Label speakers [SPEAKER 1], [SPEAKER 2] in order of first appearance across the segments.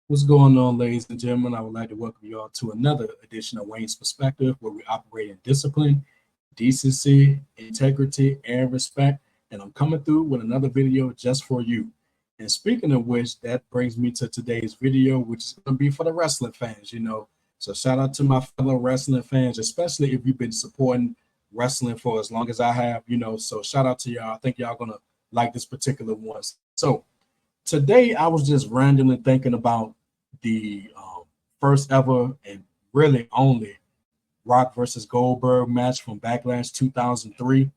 [SPEAKER 1] What's going on, ladies and gentlemen? I would like to welcome you all to another edition of Wayne's Perspective, where we operate in discipline, decency, integrity, and respect. And I'm coming through with another video just for you. And speaking of which, that brings me to today's video, which is going to be for the wrestling fans. So shout out to my fellow wrestling fans, especially if you've been supporting wrestling for as long as I have. So shout out to y'all. I think y'all going to like this particular one. So today I was just randomly thinking about the first ever and really only Rock versus Goldberg match from Backlash 2003.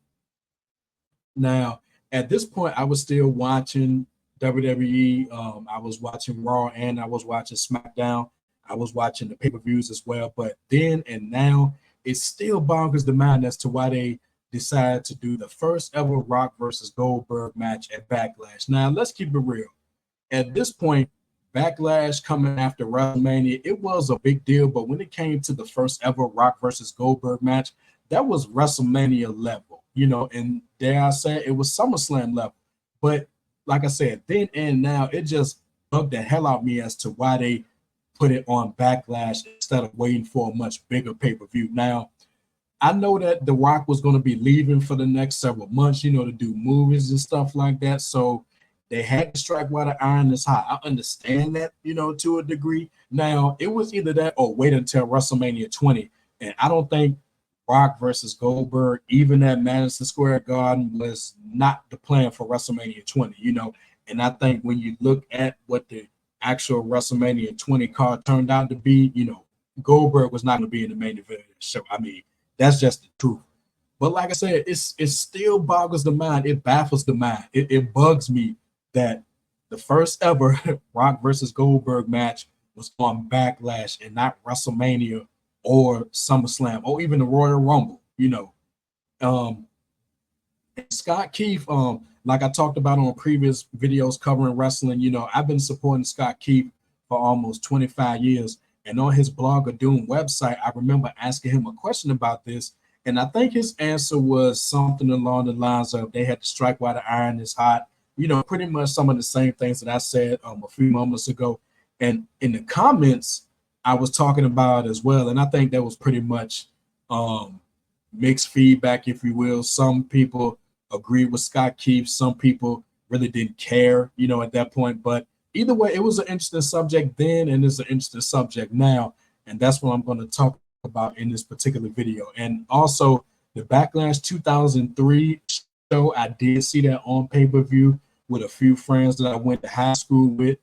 [SPEAKER 1] Now, at this point, I was still watching WWE. I was watching Raw and I was watching SmackDown. I was watching the pay-per-views as well. But then and now, it still boggles the mind as to why they decided to do the first ever Rock versus Goldberg match at Backlash. Now, let's keep it real. At this point, Backlash coming after WrestleMania, it was a big deal. But when it came to the first ever Rock versus Goldberg match, that was WrestleMania level, and dare I say it was SummerSlam level. But like I said, then and now, it just bugged the hell out of me as to why they put it on Backlash instead of waiting for a much bigger pay-per-view. Now, I know that The Rock was going to be leaving for the next several months, to do movies and stuff like that. So they had to strike while the iron is hot. I understand that, to a degree. Now, it was either that or wait until WrestleMania 20. And I don't think Rock versus Goldberg, even at Madison Square Garden, was not the plan for WrestleMania 20. And I think when you look at what the actual WrestleMania 20 card turned out to be, Goldberg was not going to be in the main event of the show. I mean, that's just the truth. But like I said, it still boggles the mind. It baffles the mind. It bugs me that the first ever Rock versus Goldberg match was on Backlash and not WrestleMania or SummerSlam or even the Royal Rumble. Um, Scott Keith, like I talked about on previous videos covering wrestling, I've been supporting Scott Keith for almost 25 years. And on his Blog of Doom website, I remember asking him a question about this. And I think his answer was something along the lines of they had to strike while the iron is hot. Pretty much some of the same things that I said a few moments ago. And in the comments, I was talking about as well. And I think that was pretty much mixed feedback, if you will. Some people agreed with Scott Keith. Some people really didn't care, at that point. But either way, it was an interesting subject then and it's an interesting subject now. And that's what I'm going to talk about in this particular video. And also the Backlash 2003 show, I did see that on pay-per-view with a few friends that I went to high school with.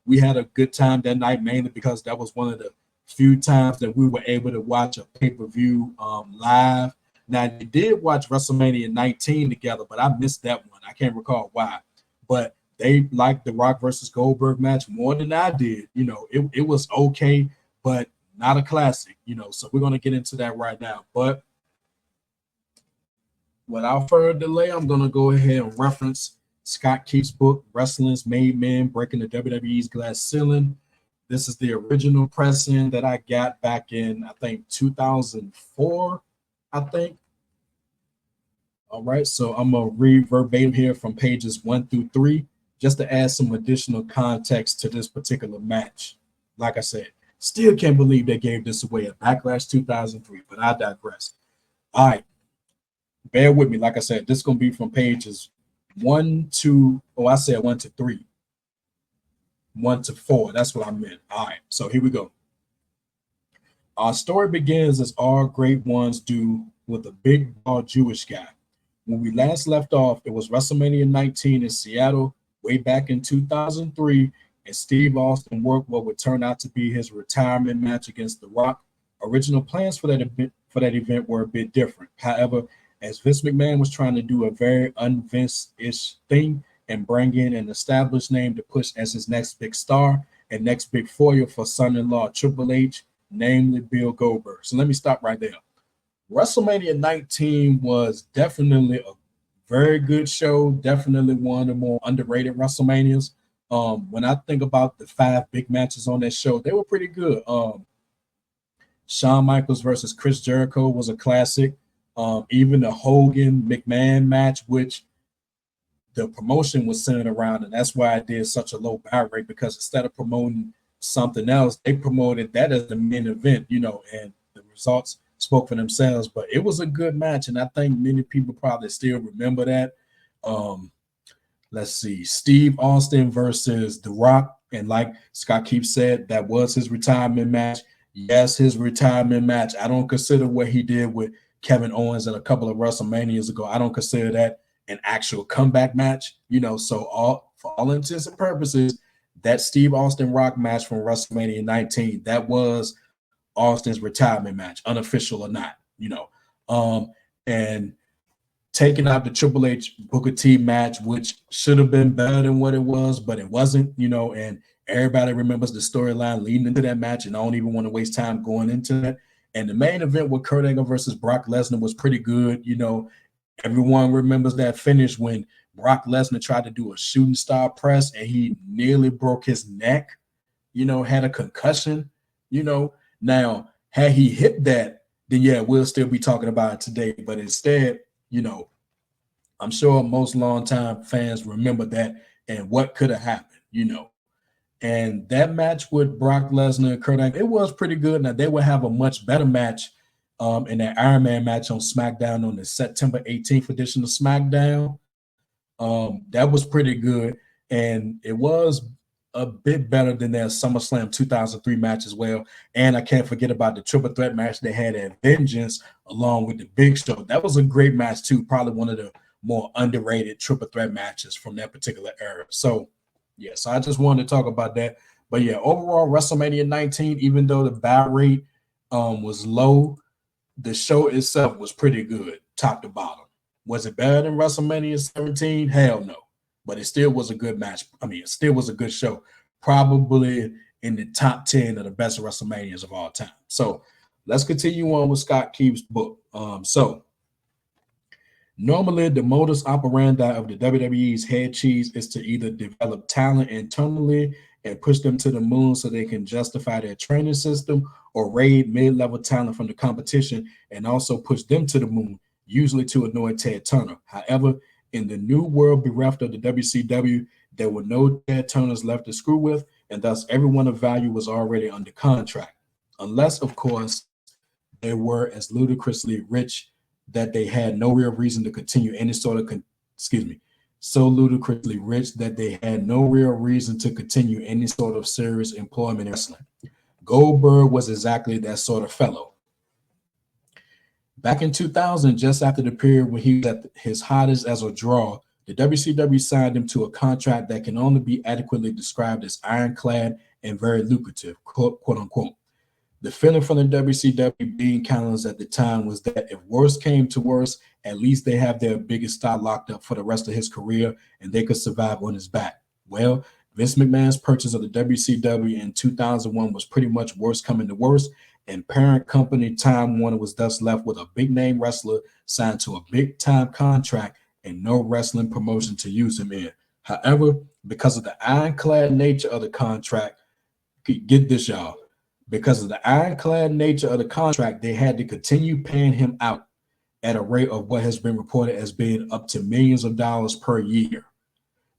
[SPEAKER 1] We had a good time that night, mainly because that was one of the few times that we were able to watch a pay-per-view live. Now, they did watch WrestleMania 19 together, but I missed that one. I can't recall why. But they liked the Rock versus Goldberg match more than I did. It was okay, but not a classic. So we're going to get into that right now. But without further delay, I'm going to go ahead and reference Scott Keith's book, Wrestling's Made Men, Breaking the WWE's Glass Ceiling. This is the original pressing that I got back in, I think, 2004, I think. All right, so I'm going to read verbatim here from pages 1 through 3, just to add some additional context to this particular match. Like I said, still can't believe they gave this away at Backlash 2003, but I digress. All right, bear with me. Like I said, this is going to be from pages 1 to 3. 1 to 4. That's what I meant. All right, so here we go. Our story begins as all great ones do, with a big, bald Jewish guy. When we last left off, it was WrestleMania 19 in Seattle way back in 2003, and Steve Austin worked what would turn out to be his retirement match against The Rock. Original plans for that event were a bit different. However, as Vince McMahon was trying to do a very un-Vince-ish thing and bring in an established name to push as his next big star and next big foil for son-in-law Triple H, namely Bill Goldberg. So let me stop right there. WrestleMania 19 was definitely a very good show, definitely one of the more underrated WrestleManias. When I think about the 5 big matches on that show, they were pretty good. Shawn Michaels versus Chris Jericho was a classic. Even the Hogan McMahon match, which the promotion was centered around, and that's why I did such a low buy rate, because instead of promoting something else. They promoted that as the main event, and the results spoke for themselves. But it was a good match, and I think many people probably still remember that. Let's see, Steve Austin versus The Rock. And like Scott Keefe said, that was his retirement match. Yes, his retirement match. I don't consider what he did with Kevin Owens at a couple of WrestleManias ago. I don't consider that an actual comeback match. So for all intents and purposes, that Steve Austin Rock match from WrestleMania 19, that was Austin's retirement match, unofficial or not, and taking out the Triple H Booker T match, which should have been better than what it was, but it wasn't, and everybody remembers the storyline leading into that match, and I don't even want to waste time going into that. And the main event with Kurt Angle versus Brock Lesnar was pretty good. Everyone remembers that finish when Brock Lesnar tried to do a shooting star press and he nearly broke his neck, had a concussion, Now, had he hit that, then yeah, we'll still be talking about it today. But instead, I'm sure most longtime fans remember that and what could have happened, And that match with Brock Lesnar and Kurt Angle, it was pretty good. Now, they would have a much better match in that Iron Man match on SmackDown on the September 18th edition of SmackDown. That was pretty good. And it was a bit better than their SummerSlam 2003 match as well. And I can't forget about the triple threat match they had at Vengeance along with the Big Show. That was a great match too. Probably one of the more underrated triple threat matches from that particular era. So, yeah, so I just wanted to talk about that. But yeah, overall, WrestleMania 19, even though the buy rate was low, the show itself was pretty good, top to bottom. Was it better than WrestleMania 17? Hell no. But it still was a good match. I mean, it still was a good show. Probably in the top 10 of the best WrestleManias of all time. So let's continue on with Scott Keefe's book. Normally, the modus operandi of the WWE's head cheese is to either develop talent internally and push them to the moon so they can justify their training system, or raid mid-level talent from the competition and also push them to the moon, usually to annoy Ted Turner. However, in the new world bereft of the WCW, there were no Ted Turners left to screw with, and thus everyone of value was already under contract. Unless, of course, they were as ludicrously rich that they had no real reason to continue any sort of, so ludicrously rich that they had no real reason to continue any sort of serious employment in wrestling. Goldberg was exactly that sort of fellow. Back in 2000, just after the period when he was at his hottest as a draw, the WCW signed him to a contract that can only be adequately described as ironclad and very lucrative, quote unquote. The feeling from the WCW being counters at the time was that if worse came to worse, at least they have their biggest star locked up for the rest of his career and they could survive on his back. Well, Vince McMahon's purchase of the WCW in 2001 was pretty much worse coming to worse, and parent company Time Warner was thus left with a big-name wrestler signed to a big-time contract and no wrestling promotion to use him in. However, because of the ironclad nature of the contract, get this, y'all, because of the ironclad nature of the contract, they had to continue paying him out at a rate of what has been reported as being up to millions of dollars per year,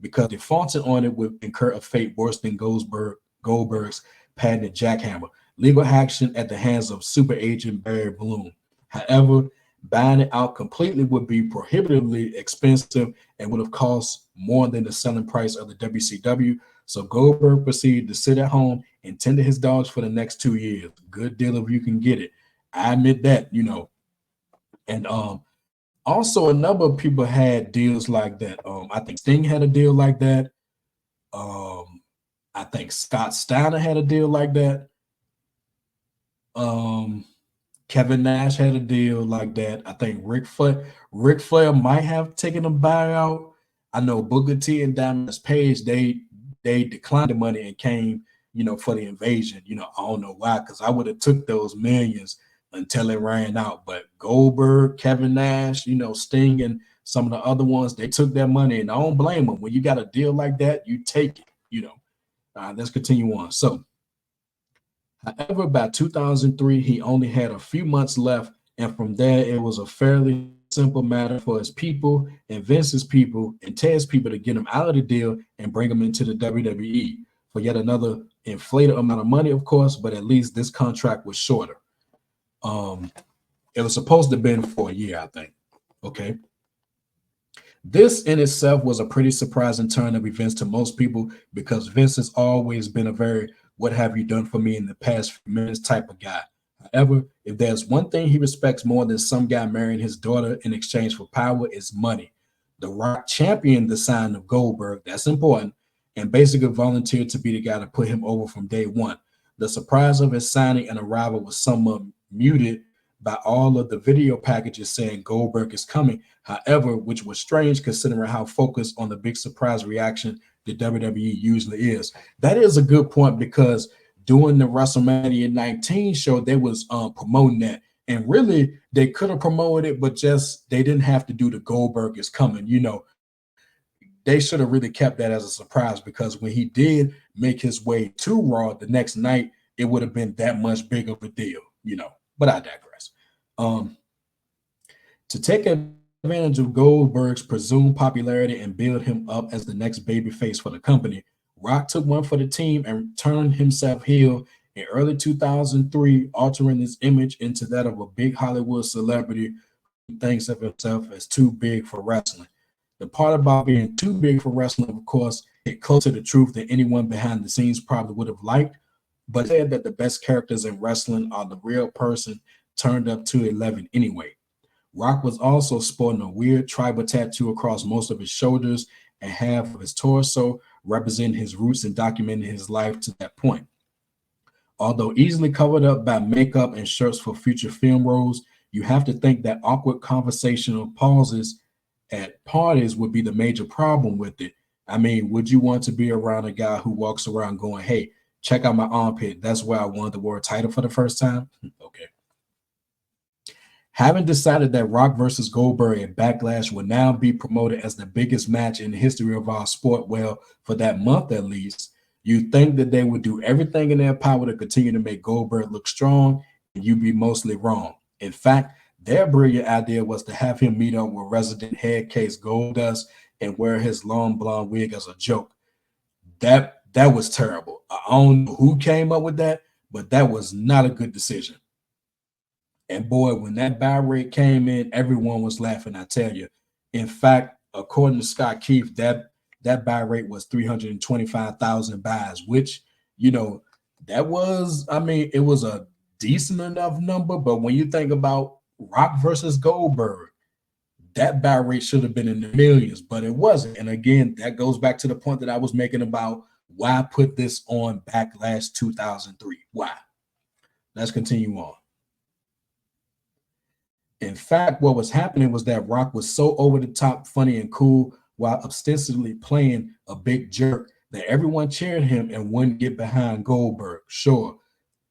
[SPEAKER 1] because defaulting on it would incur a fate worse than Goldberg's patented jackhammer, legal action at the hands of super agent Barry Bloom. However, buying it out completely would be prohibitively expensive and would have cost more than the selling price of the WCW. So Goldberg proceeded to sit at home and tend to his dogs for the next 2 years. Good deal if you can get it. I admit that, And also a number of people had deals like that. I think Sting had a deal like that. I think Scott Steiner had a deal like that. Kevin Nash had a deal like that. I think Ric Flair might have taken a buyout. I know Booker T and Diamond Page, they declined the money and came, for the invasion. I don't know why, because I would have took those millions until it ran out. But Goldberg, Kevin Nash, Sting, and some of the other ones, they took their money, and I don't blame them. When you got a deal like that, you take it. Let's continue on. So, however, by 2003, he only had a few months left, and from there, it was a fairly simple matter for his people and Vince's people and Ted's people to get him out of the deal and bring him into the WWE. for yet another inflated amount of money, of course, but at least this contract was shorter. It was supposed to have been for a year, I think. Okay. This in itself was a pretty surprising turn of events to most people because Vince has always been a very "what have you done for me in the past few minutes" type of guy. However, if there's one thing he respects more than some guy marrying his daughter in exchange for power, it's money. The Rock championed the sign of Goldberg, that's important, and basically volunteered to be the guy to put him over from day one. The surprise of his signing and arrival was somewhat muted by all of the video packages saying Goldberg is coming. However, which was strange considering how focused on the big surprise reaction the WWE usually is. That is a good point because during the WrestleMania 19 show, they was promoting that. And really, they could have promoted it, but just they didn't have to do the Goldberg is coming. You know, they should have really kept that as a surprise because when he did make his way to Raw the next night, it would have been that much bigger of a deal, you know. But I digress. To take advantage of Goldberg's presumed popularity and build him up as the next babyface for the company, Rock took one for the team and turned himself heel in early 2003, altering his image into that of a big Hollywood celebrity who thinks of himself as too big for wrestling. The part about being too big for wrestling, of course, hit closer to the truth than anyone behind the scenes probably would have liked, but said that the best characters in wrestling are the real person turned up to 11 anyway. Rock was also sporting a weird tribal tattoo across most of his shoulders and half of his torso, representing his roots and documenting his life to that point. Although easily covered up by makeup and shirts for future film roles, you have to think that awkward conversational pauses at parties would be the major problem with it. I mean, would you want to be around a guy who walks around going, "Hey, check out my armpit. That's where I won the world title for the first time"? Okay. Having decided that Rock versus Goldberg at Backlash would now be promoted as the biggest match in the history of our sport, well, for that month at least, you think that they would do everything in their power to continue to make Goldberg look strong, and you'd be mostly wrong. In fact, their brilliant idea was to have him meet up with resident head case Goldust and wear his long blonde wig as a joke. That was terrible. I don't know who came up with that, but that was not a good decision. And boy, when that buy rate came in, everyone was laughing, I tell you. In fact, according to Scott Keith, that buy rate was 325,000 buys, which, you know, that was, I mean, it was a decent enough number. But when you think about Rock versus Goldberg, that buy rate should have been in the millions, but it wasn't. And again, that goes back to the point that I was making about why put this on Backlash 2003. Why? Let's continue on. In fact, what was happening was that Rock was so over the top, funny, and cool while ostensibly playing a big jerk that everyone cheered him and wouldn't get behind Goldberg. Sure,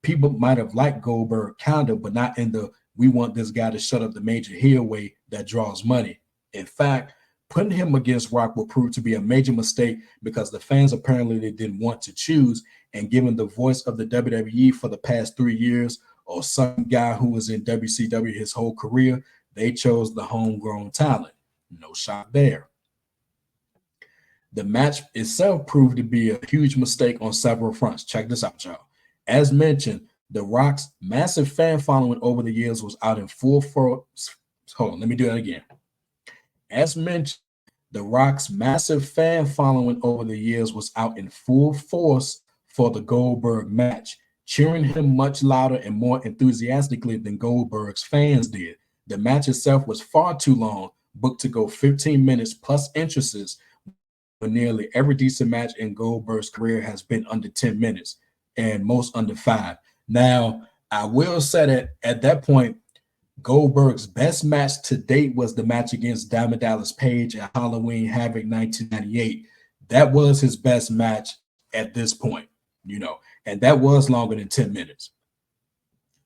[SPEAKER 1] people might have liked Goldberg kind of, but not in the "we want this guy to shut up the major heel" way that draws money. In fact, putting him against Rock will prove to be a major mistake because the fans apparently didn't want to choose, and given the voice of the WWE for the past 3 years, or some guy who was in WCW his whole career, they chose the homegrown talent. No shock there. The match itself proved to be a huge mistake on several fronts. Check this out, y'all. As mentioned, The Rock's massive fan following over the years was out in full force. Hold on, let me do that again. As mentioned, The Rock's massive fan following over the years was out in full force for the Goldberg match, cheering him much louder and more enthusiastically than Goldberg's fans did. The match itself was far too long, booked to go 15 minutes plus entrances, when nearly every decent match in Goldberg's career has been under 10 minutes, and most under 5. Now, I will say that at that point, Goldberg's best match to date was the match against Diamond Dallas Page at Halloween Havoc 1998. That was his best match at this point, you know, and that was longer than 10 minutes.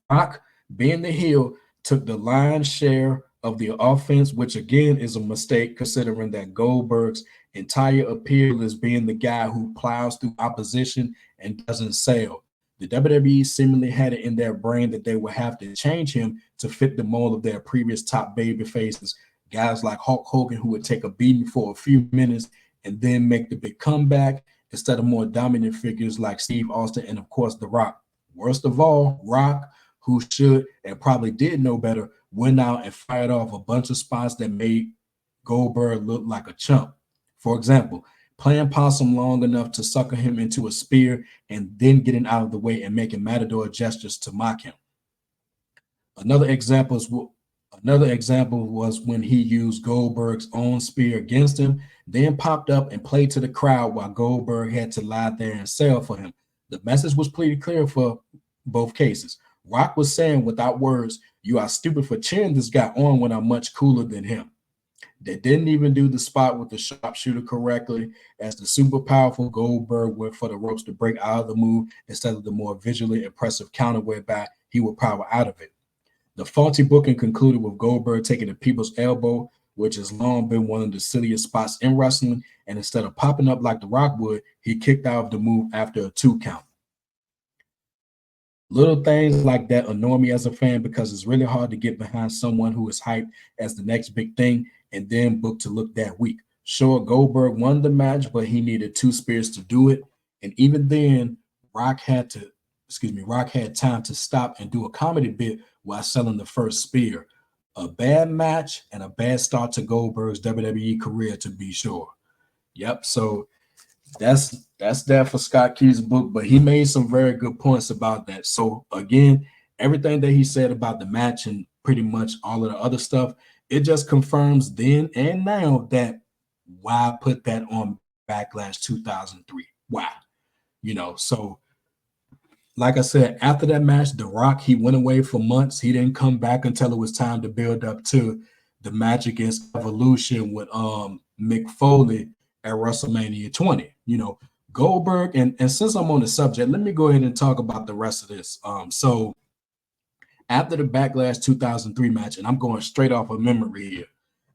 [SPEAKER 1] Rock, being the heel, took the lion's share of the offense, which again is a mistake considering that Goldberg's entire appeal is being the guy who plows through opposition and doesn't sell. The WWE seemingly had it in their brain that they would have to change him to fit the mold of their previous top baby faces, guys like Hulk Hogan, who would take a beating for a few minutes and then make the big comeback, instead of more dominant figures like Steve Austin and, of course, The Rock. Worst of all, Rock, who should and probably did know better, went out and fired off a bunch of spots that made Goldberg look like a chump. For example, playing possum long enough to sucker him into a spear and then getting out of the way and making matador gestures to mock him. Another example was when he used Goldberg's own spear against him, then popped up and played to the crowd while Goldberg had to lie there and sell for him. The message was pretty clear for both cases. Rock was saying without words, "You are stupid for cheering this guy on when I'm much cooler than him." They didn't even do the spot with the sharpshooter correctly, as the super powerful Goldberg went for the ropes to break out of the move instead of the more visually impressive counter whereby he would power out of it. The faulty booking concluded with Goldberg taking a people's elbow, which has long been one of the silliest spots in wrestling, and instead of popping up like The Rock would, he kicked out of the move after a 2 count. Little things like that annoy me as a fan because it's really hard to get behind someone who is hyped as the next big thing and then booked to look that weak. Sure, Goldberg won the match, but he needed 2 spears to do it, and even then, Rock had time to stop and do a comedy bit while selling the first spear. A bad match and a bad start to Goldberg's WWE career, to be sure. Yep, so that's that for Scott Key's book, but he made some very good points about that. So again, everything that he said about the match and pretty much all of the other stuff, it just confirms then and now that why put that on Backlash 2003. Why? So like I said, after that match, The Rock, he went away for months. He didn't come back until it was time to build up to the match against Evolution with Mick Foley at WrestleMania 20. Goldberg, and since I'm on the subject, let me go ahead and talk about the rest of this. So after the Backlash 2003 match, and I'm going straight off of memory here.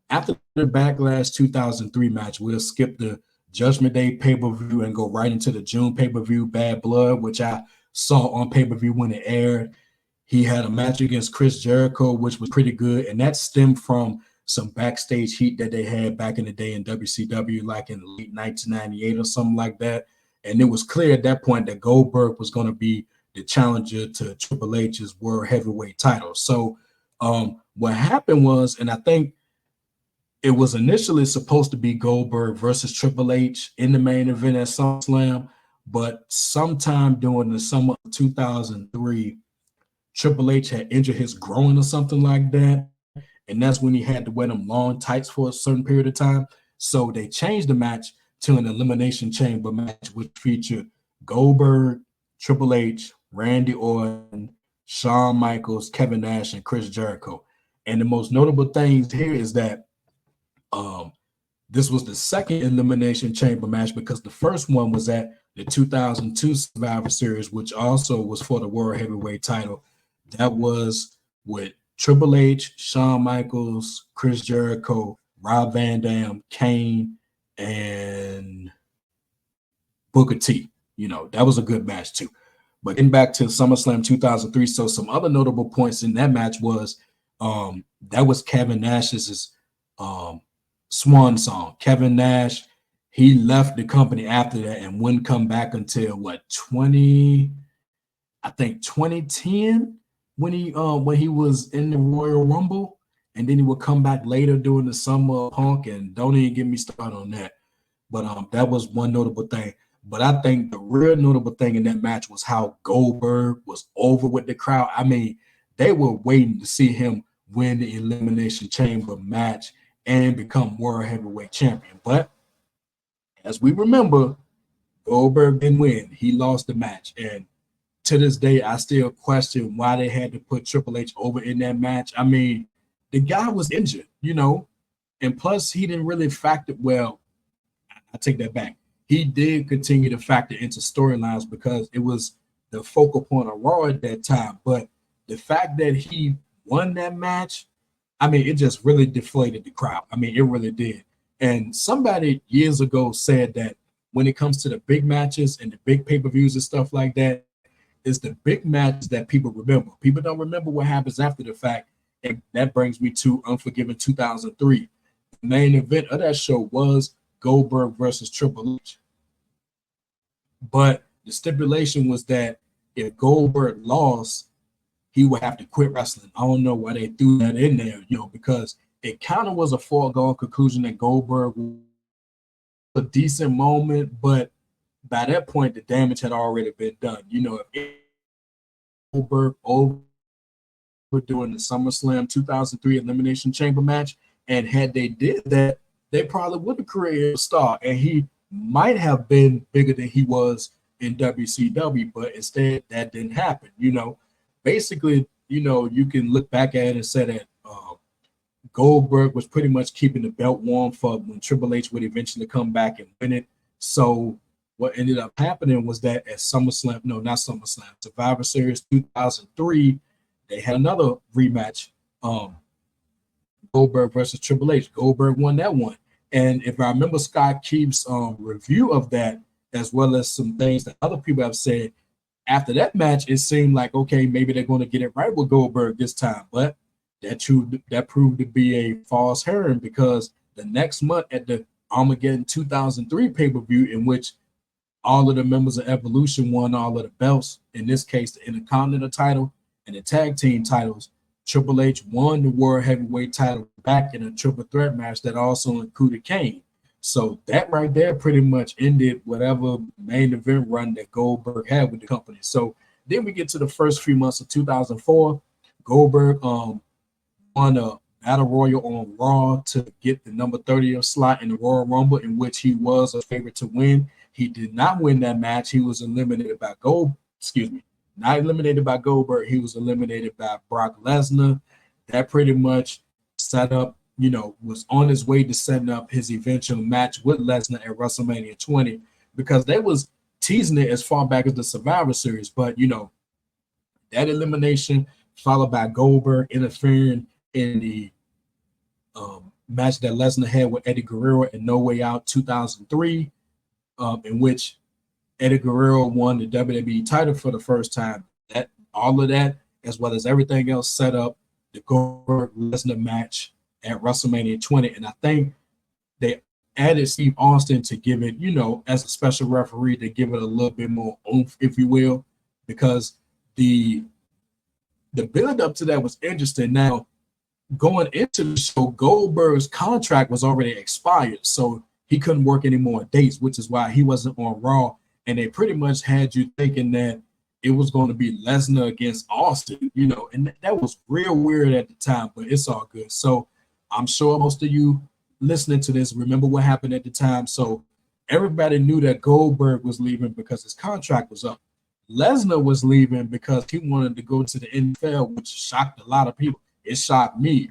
[SPEAKER 1] After the Backlash 2003 match, we'll skip the Judgment Day pay-per-view and go right into the June pay-per-view, Bad Blood, which I saw on pay-per-view when it aired. He had a match against Chris Jericho, which was pretty good, and that stemmed from some backstage heat that they had back in the day in WCW, like in late 1998 or something like that. And it was clear at that point that Goldberg was going to be the challenger to Triple H's World Heavyweight title. So what happened was, and I think it was initially supposed to be Goldberg versus Triple H in the main event at SummerSlam, but sometime during the summer of 2003, Triple H had injured his groin or something like that, and that's when he had to wear them long tights for a certain period of time. So they changed the match to an Elimination Chamber match, which featured Goldberg, Triple H, Randy Orton, Shawn Michaels, Kevin Nash, and Chris Jericho. And the most notable things here is that this was the second Elimination Chamber match because the first one was at the 2002 Survivor Series, which also was for the World Heavyweight title. That was with Triple H, Shawn Michaels, Chris Jericho, Rob Van Dam, Kane, and Booker T. That was a good match too. But getting back to SummerSlam 2003, so some other notable points in that match was that was Kevin Nash's swan song. Kevin Nash, he left the company after that and wouldn't come back until 2010 when he was in the Royal Rumble, and then he would come back later during the Summer of Punk, and don't even get me started on that. But that was one notable thing. But I think the real notable thing in that match was how Goldberg was over with the crowd. I mean, they were waiting to see him win the Elimination Chamber match and become World Heavyweight Champion. But as we remember, Goldberg didn't win. He lost the match. And to this day, I still question why they had to put Triple H over in that match. I mean, the guy was injured, and plus he didn't really factor. Well, I take that back. He did continue to factor into storylines because it was the focal point of Raw at that time. But the fact that he won that match, I mean, it just really deflated the crowd. I mean, it really did. And somebody years ago said that when it comes to the big matches and the big pay-per-views and stuff like that, it's the big matches that people remember. People don't remember what happens after the fact. And that brings me to Unforgiven 2003. The main event of that show was Goldberg versus Triple H. But the stipulation was that if Goldberg lost, he would have to quit wrestling. I don't know why they threw that in there, because it kind of was a foregone conclusion that Goldberg was a decent moment, but by that point, the damage had already been done. If Goldberg over doing the SummerSlam 2003 Elimination Chamber match, and had they did that, they probably would have created a star, and he might have been bigger than he was in WCW, but instead that didn't happen. Basically, you can look back at it and say that Goldberg was pretty much keeping the belt warm for when Triple H would eventually come back and win it. So what ended up happening was that at SummerSlam, no, not SummerSlam, Survivor Series 2003, they had another rematch, Goldberg versus Triple H. Goldberg won that one. And if I remember Scott Keith's review of that, as well as some things that other people have said, after that match, it seemed like, okay, maybe they're going to get it right with Goldberg this time. But that proved to be a false hearing, because the next month at the Armageddon 2003 pay-per-view, in which all of the members of Evolution won all of the belts, in this case, the Intercontinental title and the tag team titles, Triple H won the World Heavyweight title back in a triple threat match that also included Kane. So that right there pretty much ended whatever main event run that Goldberg had with the company. So then we get to the first few months of 2004. Goldberg won a Battle Royal on Raw to get the number 30th slot in the Royal Rumble, in which he was a favorite to win. He did not win that match. He was eliminated by not eliminated by Goldberg. He was eliminated by Brock Lesnar. That pretty much set up, was on his way to setting up his eventual match with Lesnar at WrestleMania 20, because they was teasing it as far back as the Survivor Series. But, that elimination followed by Goldberg interfering in the match that Lesnar had with Eddie Guerrero in No Way Out 2003, in which Eddie Guerrero won the WWE title for the first time. All of that, as well as everything else, set up the Goldberg-Lesnar match at WrestleMania 20. And I think they added Steve Austin to give it, as a special referee, to give it a little bit more oomph, if you will, because the build up to that was interesting. Now, going into the show, Goldberg's contract was already expired, so he couldn't work any more dates, which is why he wasn't on Raw. And they pretty much had you thinking that it was going to be Lesnar against Austin, and that was real weird at the time, but it's all good. So I'm sure most of you listening to this remember what happened at the time. So everybody knew that Goldberg was leaving because his contract was up. Lesnar was leaving because he wanted to go to the NFL, which shocked a lot of people. It shocked me,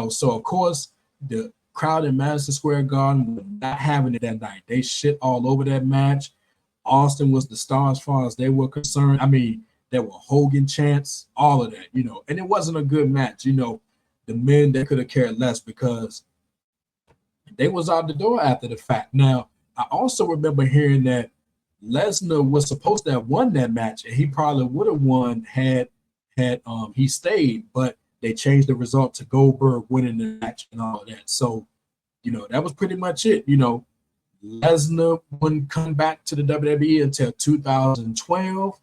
[SPEAKER 1] So of course, the crowd in Madison Square Garden was not having it that night. They shit all over that match. Austin was the star as far as they were concerned. I mean, there were Hogan chants, all of that, and it wasn't a good match. The men, they could have cared less because they was out the door after the fact. Now, I also remember hearing that Lesnar was supposed to have won that match, and he probably would have won had he stayed, but they changed the result to Goldberg winning the match and all of that. So, that was pretty much it. Lesnar wouldn't come back to the WWE until 2012,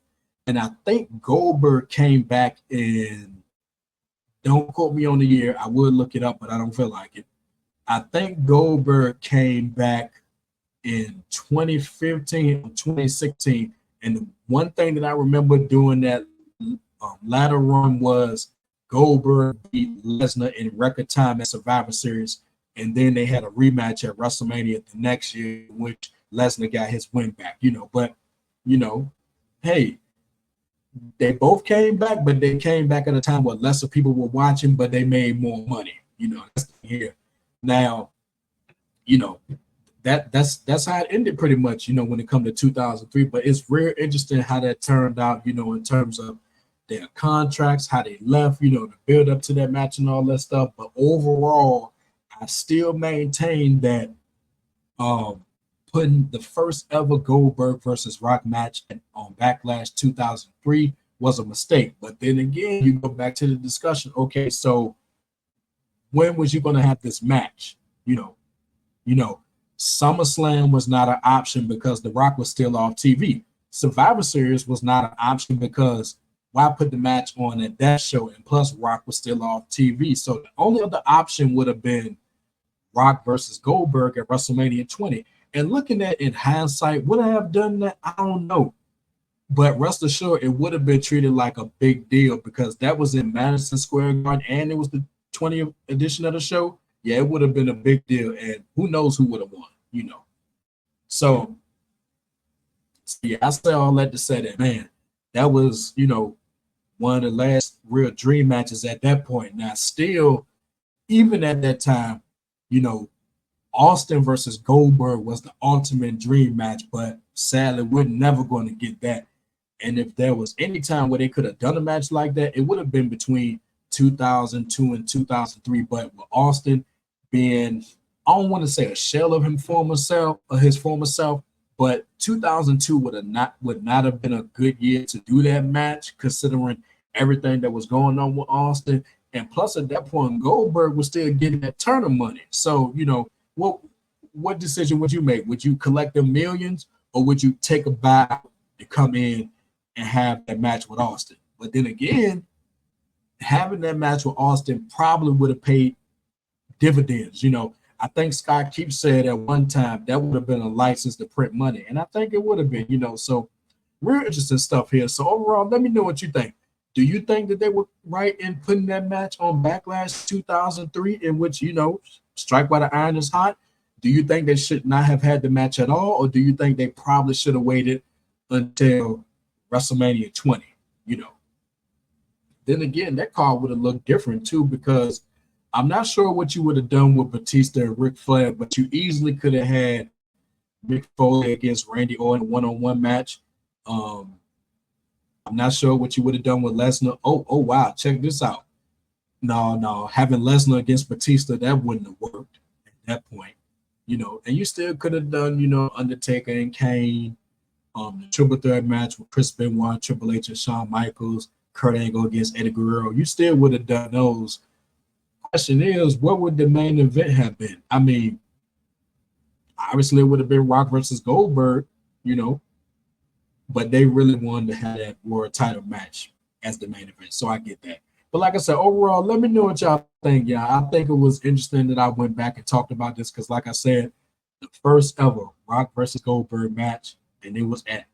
[SPEAKER 1] and I think Goldberg came back in, don't quote me on the year, I would look it up, but I don't feel like it. I think Goldberg came back in 2015 or 2016, and the one thing that I remember doing that latter run was Goldberg beat Lesnar in record time at Survivor Series. And then they had a rematch at WrestleMania the next year, in which Lesnar got his win back, But, hey, they both came back, but they came back at a time where lesser people were watching, but they made more money, That's here. Now, that's how it ended pretty much, when it comes to 2003. But it's real interesting how that turned out, in terms of their contracts, how they left, the build up to that match and all that stuff. But overall, I still maintain that putting the first ever Goldberg versus Rock match on Backlash 2003 was a mistake. But then again, you go back to the discussion. Okay, so when was you going to have this match? SummerSlam was not an option because The Rock was still off TV. Survivor Series was not an option because why put the match on at that show? And plus, Rock was still off TV. So the only other option would have been Rock versus Goldberg at WrestleMania 20. And looking at it in hindsight, would I have done that? I don't know. But rest assured, it would have been treated like a big deal because that was in Madison Square Garden and it was the 20th edition of the show. Yeah, it would have been a big deal. And who knows who would have won, you know. So yeah, I say all that to say that, man, that was, you know, one of the last real dream matches at that point. Now, still, even at that time, you know, Austin versus Goldberg was the ultimate dream match, but sadly, we're never going to get that. And if there was any time where they could have done a match like that, it would have been between 2002 and 2003. But with Austin being, I don't want to say a shell of his former self, but 2002 would not have been a good year to do that match, considering everything that was going on with Austin. And plus, at that point, Goldberg was still getting that Turner money. So, you know, what decision would you make? Would you collect the millions, or would you take a buy to come in and have that match with Austin? But then again, having that match with Austin probably would have paid dividends. You know, I think Scott Keefe said at one time that would have been a license to print money. And I think it would have been, you know, so real interesting stuff here. So overall, let me know what you think. Do you think that they were right in putting that match on Backlash 2003, in which, you know, strike while the iron is hot? Do you think they should not have had the match at all? Or do you think they probably should have waited until WrestleMania 20, you know? Then again, that card would have looked different too, because I'm not sure what you would have done with Batista and Ric Flair, but you easily could have had Mick Foley against Randy Orton one-on-one match. I'm not sure what you would have done with Lesnar. Oh, wow, check this out. No, having Lesnar against Batista, that wouldn't have worked at that point, you know. And you still could have done, you know, Undertaker and Kane, the triple threat match with Chris Benoit, Triple H, and Shawn Michaels, Kurt Angle against Eddie Guerrero. You still would have done those. Question is, what would the main event have been? I mean, obviously it would have been Rock versus Goldberg, you know, but they really wanted to have that world title match as the main event. So I get that. But like I said, overall, let me know what y'all think, y'all. I think it was interesting that I went back and talked about this because, like I said, the first ever Rock versus Goldberg match, and it was at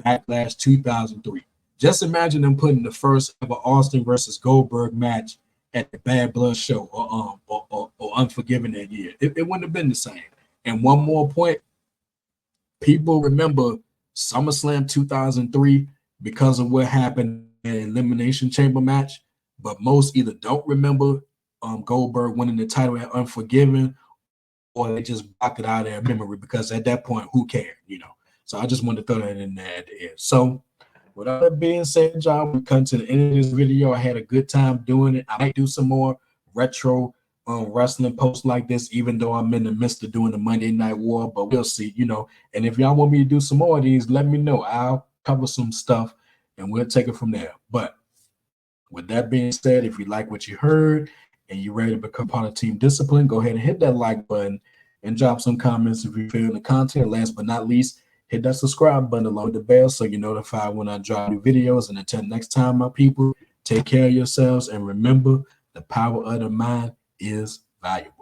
[SPEAKER 1] Backlash 2003. Just imagine them putting the first ever Austin versus Goldberg match at the Bad Blood show or Unforgiven that year. It wouldn't have been the same. And one more point, people remember SummerSlam 2003 because of what happened in the Elimination Chamber match, but most either don't remember Goldberg winning the title at Unforgiven, or they just block it out of their memory because at that point, who cared, you know? So I just wanted to throw that in there at the end. So with all that being said, y'all, we come to the end of this video. I had a good time doing it. I might do some more retro wrestling posts like this, even though I'm in the midst of doing the Monday Night War, but we'll see, you know. And if y'all want me to do some more of these, let me know. I'll cover some stuff and we'll take it from there. But with that being said, if you like what you heard and you're ready to become part of Team Discipline, go ahead and hit that like button and drop some comments if you feel the content. Last but not least, hit that subscribe button along with the bell so you're notified when I drop new videos. And until next time, my people, take care of yourselves and remember, the power of the mind is valuable.